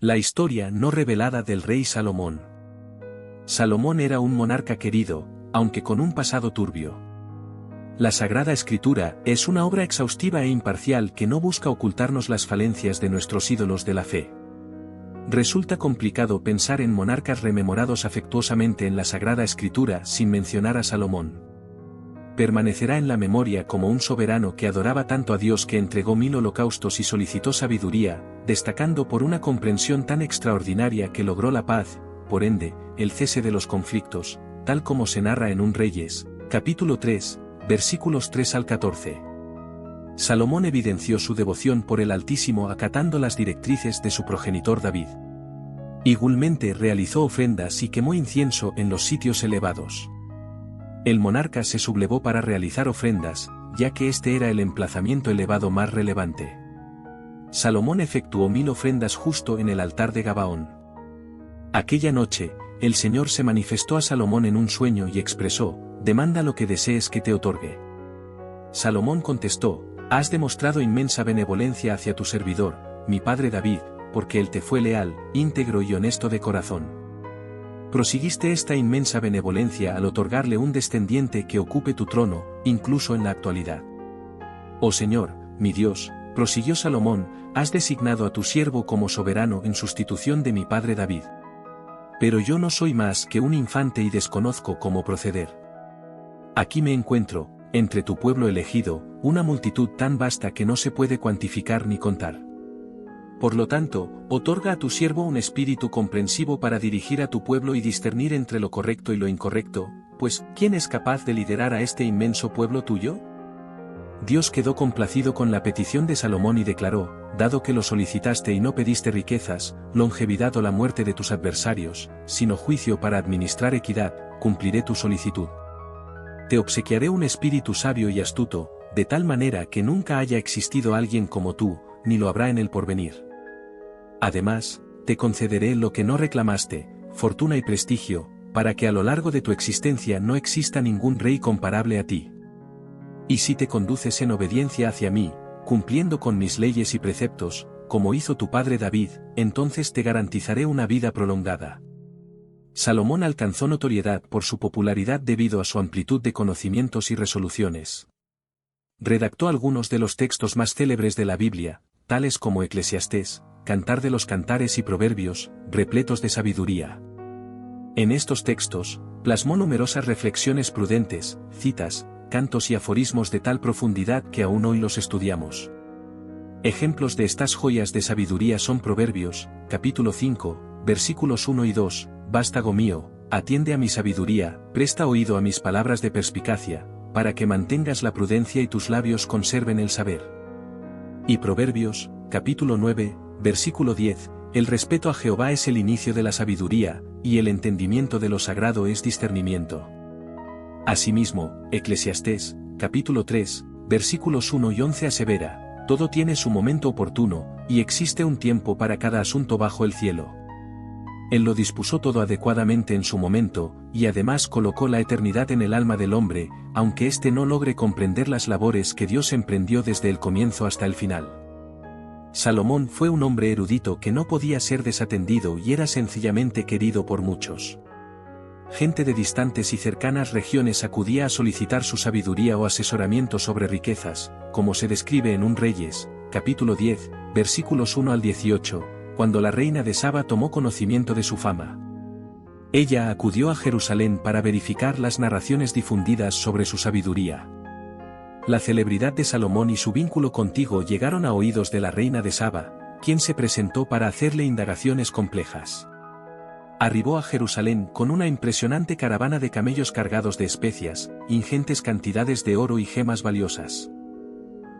La historia no revelada del rey Salomón. Salomón era un monarca querido, aunque con un pasado turbio. La Sagrada Escritura es una obra exhaustiva e imparcial que no busca ocultarnos las falencias de nuestros ídolos de la fe. Resulta complicado pensar en monarcas rememorados afectuosamente en la Sagrada Escritura sin mencionar a Salomón. Permanecerá en la memoria como un soberano que adoraba tanto a Dios que entregó 1000 holocaustos y solicitó sabiduría, destacando por una comprensión tan extraordinaria que logró la paz, por ende, el cese de los conflictos, tal como se narra en 1 Reyes, capítulo 3, versículos 3 al 14. Salomón evidenció su devoción por el Altísimo acatando las directrices de su progenitor David. Igualmente realizó ofrendas y quemó incienso en los sitios elevados. El monarca se sublevó para realizar ofrendas, ya que este era el emplazamiento elevado más relevante. Salomón efectuó 1000 ofrendas justo en el altar de Gabaón. Aquella noche, el Señor se manifestó a Salomón en un sueño y expresó: «Demanda lo que desees que te otorgue». Salomón contestó: «Has demostrado inmensa benevolencia hacia tu servidor, mi padre David, porque él te fue leal, íntegro y honesto de corazón. Prosiguiste esta inmensa benevolencia al otorgarle un descendiente que ocupe tu trono, incluso en la actualidad. Oh Señor, mi Dios, prosiguió Salomón, has designado a tu siervo como soberano en sustitución de mi padre David. Pero yo no soy más que un infante y desconozco cómo proceder. Aquí me encuentro, entre tu pueblo elegido, una multitud tan vasta que no se puede cuantificar ni contar. Por lo tanto, otorga a tu siervo un espíritu comprensivo para dirigir a tu pueblo y discernir entre lo correcto y lo incorrecto, pues, ¿quién es capaz de liderar a este inmenso pueblo tuyo?». Dios quedó complacido con la petición de Salomón y declaró: «Dado que lo solicitaste y no pediste riquezas, longevidad o la muerte de tus adversarios, sino juicio para administrar equidad, cumpliré tu solicitud. Te obsequiaré un espíritu sabio y astuto, de tal manera que nunca haya existido alguien como tú, ni lo habrá en el porvenir. Además, te concederé lo que no reclamaste, fortuna y prestigio, para que a lo largo de tu existencia no exista ningún rey comparable a ti. Y si te conduces en obediencia hacia mí, cumpliendo con mis leyes y preceptos, como hizo tu padre David, entonces te garantizaré una vida prolongada». Salomón alcanzó notoriedad por su popularidad debido a su amplitud de conocimientos y resoluciones. Redactó algunos de los textos más célebres de la Biblia, tales como Eclesiastés, Cantar de los Cantares y Proverbios, repletos de sabiduría. En estos textos, plasmó numerosas reflexiones prudentes, citas, cantos y aforismos de tal profundidad que aún hoy los estudiamos. Ejemplos de estas joyas de sabiduría son Proverbios, capítulo 5, versículos 1 y 2, «Vástago mío, atiende a mi sabiduría, presta oído a mis palabras de perspicacia, para que mantengas la prudencia y tus labios conserven el saber». Y Proverbios, capítulo 9, versículo 10, «El respeto a Jehová es el inicio de la sabiduría, y el entendimiento de lo sagrado es discernimiento». Asimismo, Eclesiastés, capítulo 3, versículos 1 y 11 asevera: «Todo tiene su momento oportuno, y existe un tiempo para cada asunto bajo el cielo. Él lo dispuso todo adecuadamente en su momento, y además colocó la eternidad en el alma del hombre, aunque éste no logre comprender las labores que Dios emprendió desde el comienzo hasta el final». Salomón fue un hombre erudito que no podía ser desatendido y era sencillamente querido por muchos. Gente de distantes y cercanas regiones acudía a solicitar su sabiduría o asesoramiento sobre riquezas, como se describe en 1 Reyes, capítulo 10, versículos 1 al 18, cuando la reina de Saba tomó conocimiento de su fama. Ella acudió a Jerusalén para verificar las narraciones difundidas sobre su sabiduría. La celebridad de Salomón y su vínculo contigo llegaron a oídos de la reina de Saba, quien se presentó para hacerle indagaciones complejas. Arribó a Jerusalén con una impresionante caravana de camellos cargados de especias, ingentes cantidades de oro y gemas valiosas.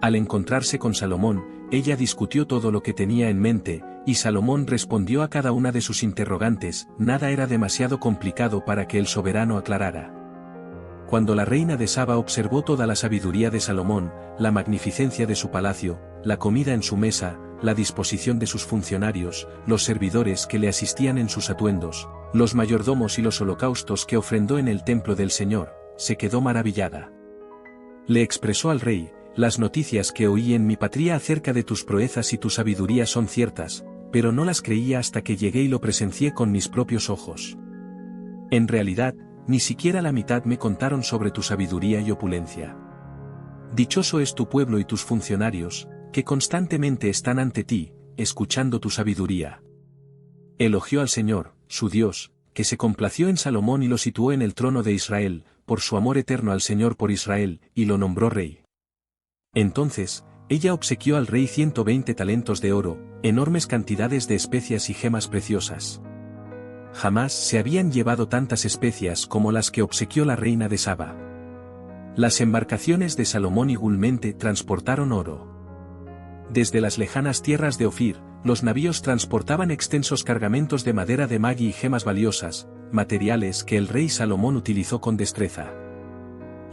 Al encontrarse con Salomón, ella discutió todo lo que tenía en mente, y Salomón respondió a cada una de sus interrogantes. Nada era demasiado complicado para que el soberano aclarara. Cuando la reina de Saba observó toda la sabiduría de Salomón, la magnificencia de su palacio, la comida en su mesa, la disposición de sus funcionarios, los servidores que le asistían en sus atuendos, los mayordomos y los holocaustos que ofrendó en el templo del Señor, se quedó maravillada. Le expresó al rey: «Las noticias que oí en mi patria acerca de tus proezas y tu sabiduría son ciertas, pero no las creía hasta que llegué y lo presencié con mis propios ojos. En realidad, ni siquiera la mitad me contaron sobre tu sabiduría y opulencia. Dichoso es tu pueblo y tus funcionarios, que constantemente están ante ti, escuchando tu sabiduría. Elogió al Señor, su Dios, que se complació en Salomón y lo situó en el trono de Israel, por su amor eterno al Señor por Israel, y lo nombró rey. Entonces, ella obsequió al rey 120 talentos de oro, enormes cantidades de especias y gemas preciosas. Jamás se habían llevado tantas especias como las que obsequió la reina de Saba. Las embarcaciones de Salomón igualmente transportaron oro. Desde las lejanas tierras de Ofir, los navíos transportaban extensos cargamentos de madera de magui y gemas valiosas, materiales que el rey Salomón utilizó con destreza.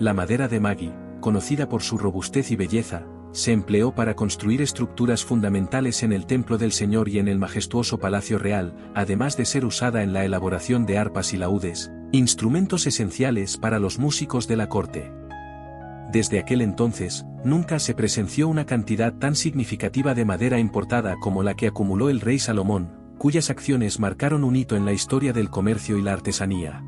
La madera de magui, conocida por su robustez y belleza, se empleó para construir estructuras fundamentales en el templo del Señor y en el majestuoso palacio real, además de ser usada en la elaboración de arpas y laúdes, instrumentos esenciales para los músicos de la corte. Desde aquel entonces, nunca se presenció una cantidad tan significativa de madera importada como la que acumuló el rey Salomón, cuyas acciones marcaron un hito en la historia del comercio y la artesanía.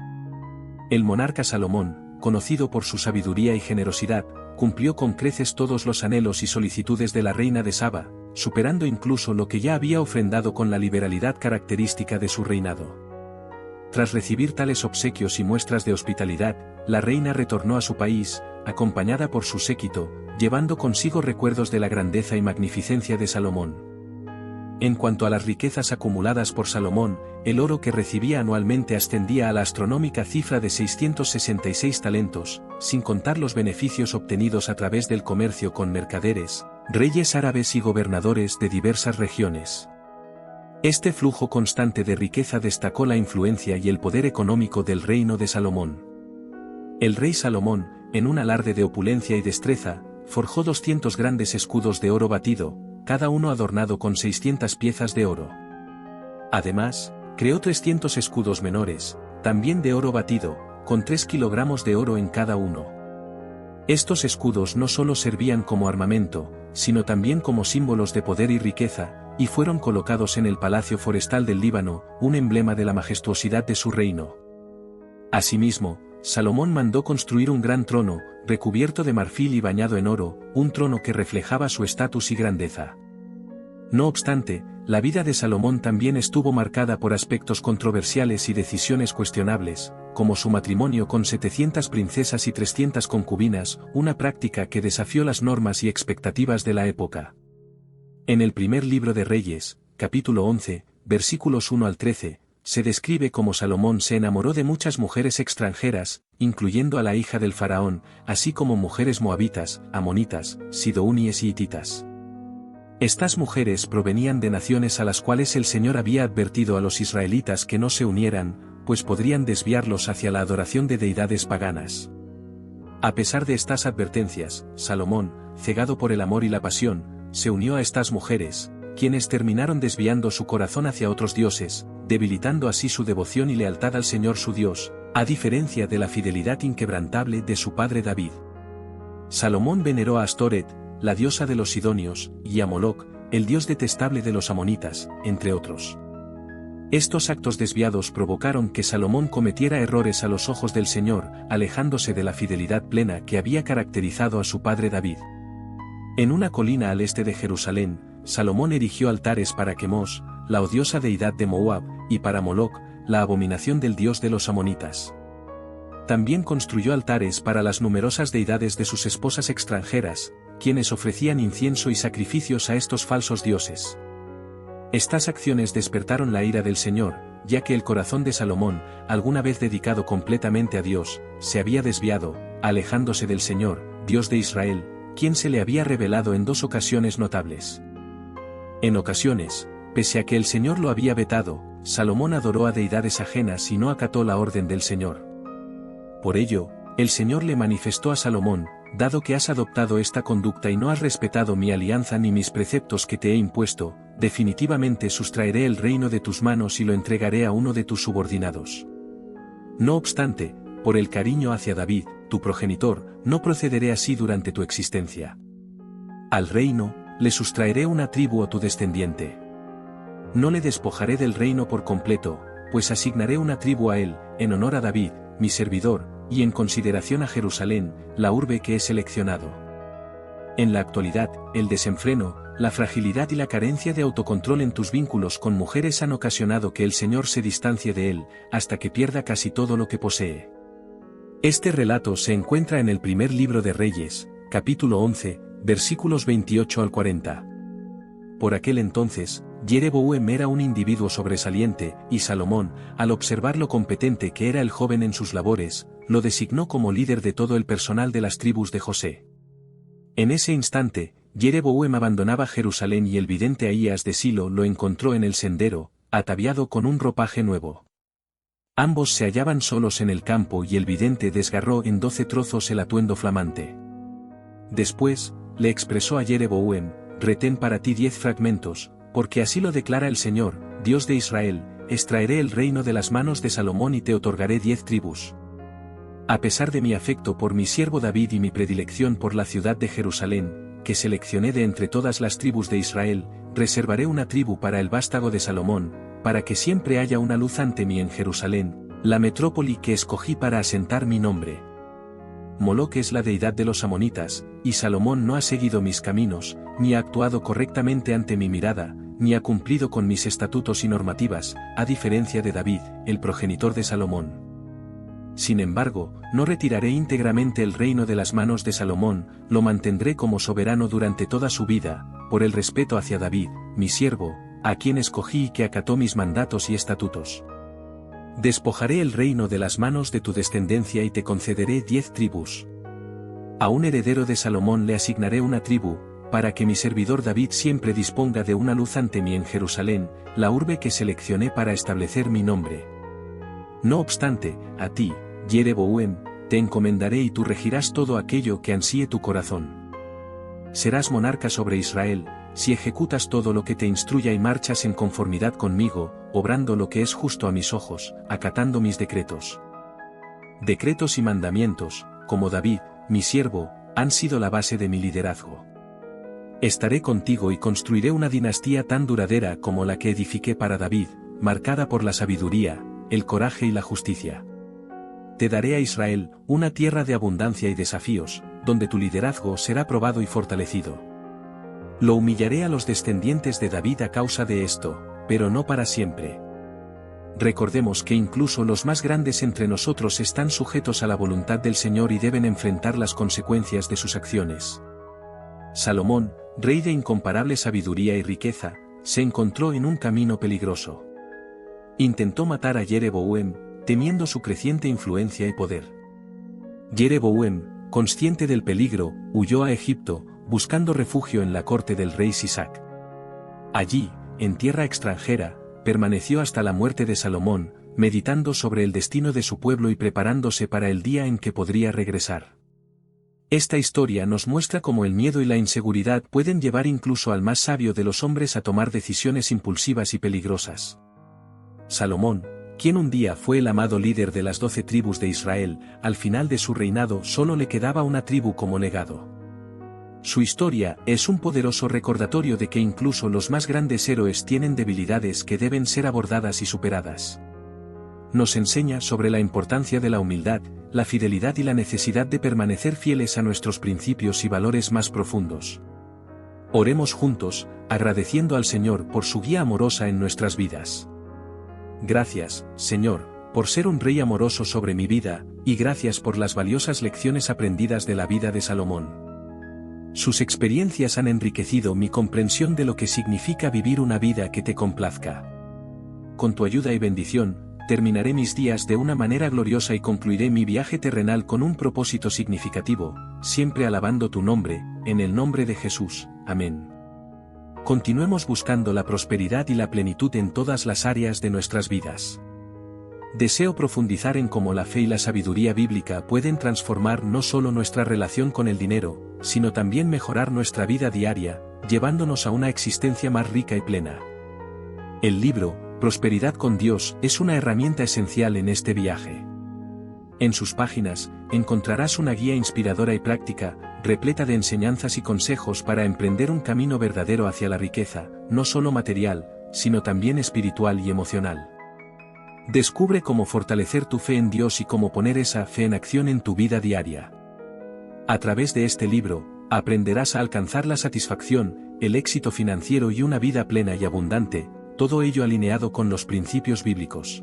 El monarca Salomón, conocido por su sabiduría y generosidad, cumplió con creces todos los anhelos y solicitudes de la reina de Saba, superando incluso lo que ya había ofrendado con la liberalidad característica de su reinado. Tras recibir tales obsequios y muestras de hospitalidad, la reina retornó a su país, acompañada por su séquito, llevando consigo recuerdos de la grandeza y magnificencia de Salomón. En cuanto a las riquezas acumuladas por Salomón, el oro que recibía anualmente ascendía a la astronómica cifra de 666 talentos, sin contar los beneficios obtenidos a través del comercio con mercaderes, reyes árabes y gobernadores de diversas regiones. Este flujo constante de riqueza destacó la influencia y el poder económico del reino de Salomón. El rey Salomón, en un alarde de opulencia y destreza, forjó 200 grandes escudos de oro batido, cada uno adornado con 600 piezas de oro. Además, creó 300 escudos menores, también de oro batido, con 3 kilogramos de oro en cada uno. Estos escudos no solo servían como armamento, sino también como símbolos de poder y riqueza, y fueron colocados en el Palacio Forestal del Líbano, un emblema de la majestuosidad de su reino. Asimismo, Salomón mandó construir un gran trono, recubierto de marfil y bañado en oro, un trono que reflejaba su estatus y grandeza. No obstante, la vida de Salomón también estuvo marcada por aspectos controversiales y decisiones cuestionables, como su matrimonio con 700 princesas y 300 concubinas, una práctica que desafió las normas y expectativas de la época. En el primer libro de Reyes, capítulo 11, versículos 1 al 13, se describe cómo Salomón se enamoró de muchas mujeres extranjeras, incluyendo a la hija del faraón, así como mujeres moabitas, amonitas, sidoníes y hititas. Estas mujeres provenían de naciones a las cuales el Señor había advertido a los israelitas que no se unieran, pues podrían desviarlos hacia la adoración de deidades paganas. A pesar de estas advertencias, Salomón, cegado por el amor y la pasión, se unió a estas mujeres, quienes terminaron desviando su corazón hacia otros dioses, debilitando así su devoción y lealtad al Señor su Dios, a diferencia de la fidelidad inquebrantable de su padre David. Salomón veneró a Astoret, la diosa de los sidonios, y a Moloc, el dios detestable de los amonitas, entre otros. Estos actos desviados provocaron que Salomón cometiera errores a los ojos del Señor, alejándose de la fidelidad plena que había caracterizado a su padre David. En una colina al este de Jerusalén, Salomón erigió altares para Quemos, la odiosa deidad de Moab, y para Moloc, la abominación del dios de los amonitas. También construyó altares para las numerosas deidades de sus esposas extranjeras, quienes ofrecían incienso y sacrificios a estos falsos dioses. Estas acciones despertaron la ira del Señor, ya que el corazón de Salomón, alguna vez dedicado completamente a Dios, se había desviado, alejándose del Señor, Dios de Israel, quien se le había revelado en 2 ocasiones notables. En ocasiones, pese a que el Señor lo había vetado, Salomón adoró a deidades ajenas y no acató la orden del Señor. Por ello, el Señor le manifestó a Salomón: dado que has adoptado esta conducta y no has respetado mi alianza ni mis preceptos que te he impuesto, definitivamente sustraeré el reino de tus manos y lo entregaré a uno de tus subordinados. No obstante, por el cariño hacia David, tu progenitor, no procederé así durante tu existencia. Al reino, le sustraeré una tribu a tu descendiente. No le despojaré del reino por completo, pues asignaré una tribu a él, en honor a David, mi servidor, y en consideración a Jerusalén, la urbe que he seleccionado. En la actualidad, el desenfreno, la fragilidad y la carencia de autocontrol en tus vínculos con mujeres han ocasionado que el Señor se distancie de él, hasta que pierda casi todo lo que posee. Este relato se encuentra en el primer libro de Reyes, capítulo 11, versículos 28 al 40. Por aquel entonces, Jeroboam era un individuo sobresaliente, y Salomón, al observar lo competente que era el joven en sus labores, lo designó como líder de todo el personal de las tribus de José. En ese instante, Jeroboam abandonaba Jerusalén y el vidente Ahías de Silo lo encontró en el sendero, ataviado con un ropaje nuevo. Ambos se hallaban solos en el campo y el vidente desgarró en 12 trozos el atuendo flamante. Después, le expresó a Jeroboam: retén para ti 10 fragmentos, porque así lo declara el Señor, Dios de Israel, extraeré el reino de las manos de Salomón y te otorgaré 10 tribus. A pesar de mi afecto por mi siervo David y mi predilección por la ciudad de Jerusalén, que seleccioné de entre todas las tribus de Israel, reservaré una tribu para el vástago de Salomón, para que siempre haya una luz ante mí en Jerusalén, la metrópoli que escogí para asentar mi nombre. Moloc es la deidad de los amonitas, y Salomón no ha seguido mis caminos, ni ha actuado correctamente ante mi mirada, ni ha cumplido con mis estatutos y normativas, a diferencia de David, el progenitor de Salomón. Sin embargo, no retiraré íntegramente el reino de las manos de Salomón, lo mantendré como soberano durante toda su vida, por el respeto hacia David, mi siervo, a quien escogí y que acató mis mandatos y estatutos. Despojaré el reino de las manos de tu descendencia y te concederé 10 tribus. A un heredero de Salomón le asignaré una tribu, para que mi servidor David siempre disponga de una luz ante mí en Jerusalén, la urbe que seleccioné para establecer mi nombre. No obstante, a ti, Jeroboam, te encomendaré y tú regirás todo aquello que ansíe tu corazón. Serás monarca sobre Israel, si ejecutas todo lo que te instruya y marchas en conformidad conmigo, obrando lo que es justo a mis ojos, acatando mis decretos. Decretos y mandamientos, como David, mi siervo, han sido la base de mi liderazgo. Estaré contigo y construiré una dinastía tan duradera como la que edifiqué para David, marcada por la sabiduría, el coraje y la justicia. Te daré a Israel, una tierra de abundancia y desafíos, donde tu liderazgo será probado y fortalecido. Lo humillaré a los descendientes de David a causa de esto, pero no para siempre. Recordemos que incluso los más grandes entre nosotros están sujetos a la voluntad del Señor y deben enfrentar las consecuencias de sus acciones. Salomón, rey de incomparable sabiduría y riqueza, se encontró en un camino peligroso. Intentó matar a Jeroboam, temiendo su creciente influencia y poder. Jeroboam, consciente del peligro, huyó a Egipto, buscando refugio en la corte del rey Sisac. Allí, en tierra extranjera, permaneció hasta la muerte de Salomón, meditando sobre el destino de su pueblo y preparándose para el día en que podría regresar. Esta historia nos muestra cómo el miedo y la inseguridad pueden llevar incluso al más sabio de los hombres a tomar decisiones impulsivas y peligrosas. Salomón, quien un día fue el amado líder de las 12 tribus de Israel, al final de su reinado solo le quedaba una tribu como legado. Su historia es un poderoso recordatorio de que incluso los más grandes héroes tienen debilidades que deben ser abordadas y superadas. Nos enseña sobre la importancia de la humildad, la fidelidad y la necesidad de permanecer fieles a nuestros principios y valores más profundos. Oremos juntos, agradeciendo al Señor por su guía amorosa en nuestras vidas. Gracias, Señor, por ser un rey amoroso sobre mi vida, y gracias por las valiosas lecciones aprendidas de la vida de Salomón. Sus experiencias han enriquecido mi comprensión de lo que significa vivir una vida que te complazca. Con tu ayuda y bendición, terminaré mis días de una manera gloriosa y concluiré mi viaje terrenal con un propósito significativo, siempre alabando tu nombre, en el nombre de Jesús. Amén. Continuemos buscando la prosperidad y la plenitud en todas las áreas de nuestras vidas. Deseo profundizar en cómo la fe y la sabiduría bíblica pueden transformar no solo nuestra relación con el dinero, sino también mejorar nuestra vida diaria, llevándonos a una existencia más rica y plena. El libro, Prosperidad con Dios, es una herramienta esencial en este viaje. En sus páginas, encontrarás una guía inspiradora y práctica, repleta de enseñanzas y consejos para emprender un camino verdadero hacia la riqueza, no solo material, sino también espiritual y emocional. Descubre cómo fortalecer tu fe en Dios y cómo poner esa fe en acción en tu vida diaria. A través de este libro, aprenderás a alcanzar la satisfacción, el éxito financiero y una vida plena y abundante, todo ello alineado con los principios bíblicos.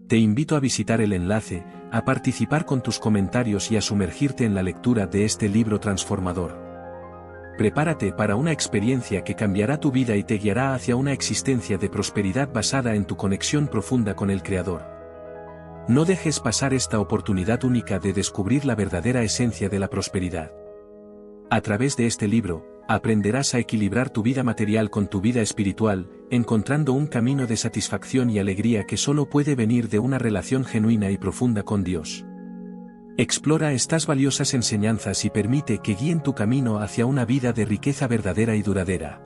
Te invito a visitar el enlace, a participar con tus comentarios y a sumergirte en la lectura de este libro transformador. Prepárate para una experiencia que cambiará tu vida y te guiará hacia una existencia de prosperidad basada en tu conexión profunda con el Creador. No dejes pasar esta oportunidad única de descubrir la verdadera esencia de la prosperidad. A través de este libro, aprenderás a equilibrar tu vida material con tu vida espiritual, encontrando un camino de satisfacción y alegría que solo puede venir de una relación genuina y profunda con Dios. Explora estas valiosas enseñanzas y permite que guíen tu camino hacia una vida de riqueza verdadera y duradera.